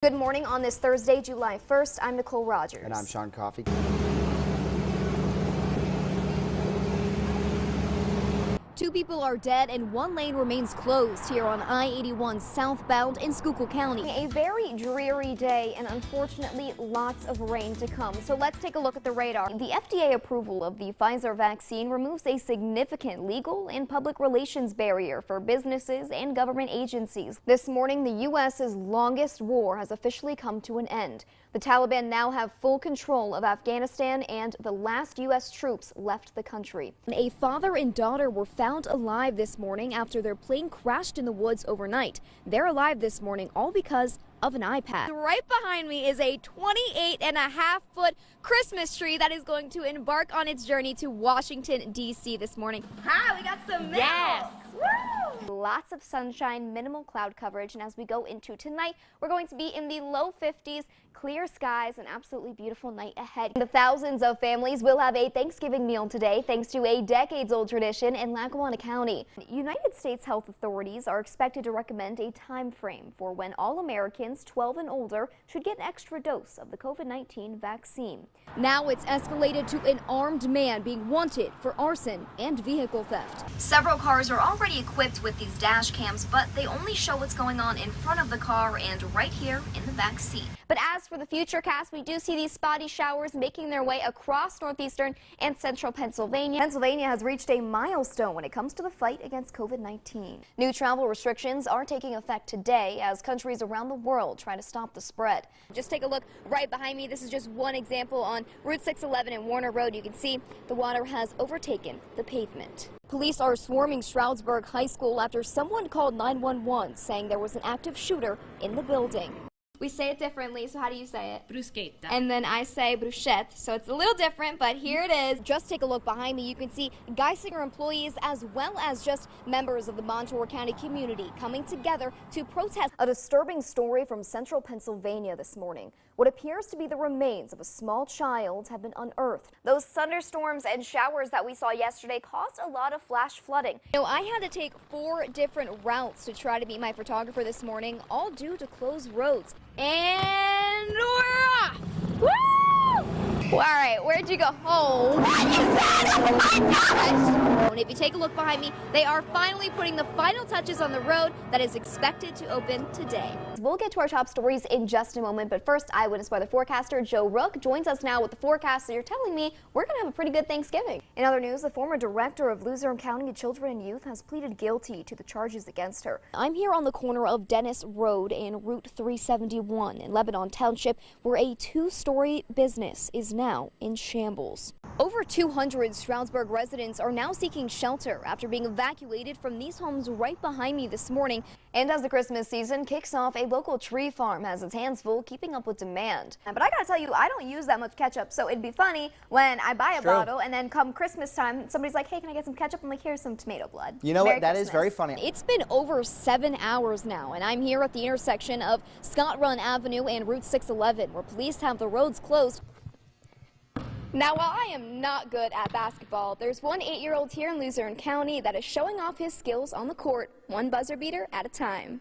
Good morning on this Thursday, July 1st. I'm Nicole Rogers. And I'm Sean Coffey. Two people are dead and one lane remains closed here on I-81 southbound in Schuylkill County. A very dreary day and unfortunately lots of rain to come. So let's take a look at the radar. The FDA approval of the Pfizer vaccine removes a significant legal and public relations barrier for businesses and government agencies. This morning, the U.S.'s longest war has officially come to an end. The Taliban now have full control of Afghanistan and the last U.S. troops left the country. A father and daughter were found alive this morning after their plane crashed in the woods overnight. They're alive this morning all because of an iPad. Right behind me is a 28.5-foot Christmas tree that is going to embark on its journey to Washington, D.C. this morning. Hi, we got some mail. Yes. Woo! Lots of sunshine, minimal cloud coverage, and as we go into tonight, we're going to be in the low 50s, clear skies, an absolutely beautiful night ahead. The thousands of families will have a Thanksgiving meal today thanks to a decades-old tradition in Lackawanna County. United States health authorities are expected to recommend a time frame for when all Americans 12 and older should get an extra dose of the COVID-19 vaccine. Now it's escalated to an armed man being wanted for arson and vehicle theft. Several cars are already equipped with these dash cams, but they only show what's going on in front of the car and right here in the back seat. But as for the future cast, we do see these spotty showers making their way across northeastern and central Pennsylvania. Pennsylvania has reached a milestone when it comes to the fight against COVID-19. New travel restrictions are taking effect today as countries around the world try to stop the spread. Just take a look right behind me. This is just one example on Route 611 and Warner Road. You can see the water has overtaken the pavement. Police are swarming Stroudsburg High School after someone called 911 saying there was an active shooter in the building. We say it differently, so how do you say it? Bruschetta. And then I say bruschette, so it's a little different, but here it is. Just take a look behind me. You can see Geisinger employees as well as just members of the Montour County community coming together to protest. A disturbing story from central Pennsylvania this morning. What appears to be the remains of a small child have been unearthed. Those thunderstorms and showers that we saw yesterday caused a lot of flash flooding. I had to take 4 different routes to try to meet my photographer this morning, all due to closed roads. And we're off! Woo! All right, where'd you go? Oh, and if you take a look behind me, they are finally putting the final touches on the road that is expected to open today. We'll get to our top stories in just a moment, but first, Eyewitness weather forecaster Joe Rook joins us now with the forecast. So you're telling me we're going to have a pretty good Thanksgiving. In other news, the former director of Luzerne County Children and Youth has pleaded guilty to the charges against her. I'm here on the corner of Dennis Road and Route 371 in Lebanon Township, where a 2-story business is now in shambles. Over 200 Stroudsburg residents are now seeking shelter after being evacuated from these homes right behind me this morning. And as the Christmas season kicks off, a local tree farm has its hands full keeping up with demand. But I gotta tell you, I don't use that much ketchup, so it'd be funny when I buy a bottle and then come Christmas time, somebody's like, hey, can I get some ketchup? I'm like, here's some tomato blood. You know Merry what? That Christmas. is very funny. It's been over 7 hours now, and I'm here at the intersection of Scott Run Avenue and Route 611, where police have the roads closed. Now, while I am not good at basketball, there's one 8-year-old here in Luzerne County that is showing off his skills on the court, one buzzer beater at a time.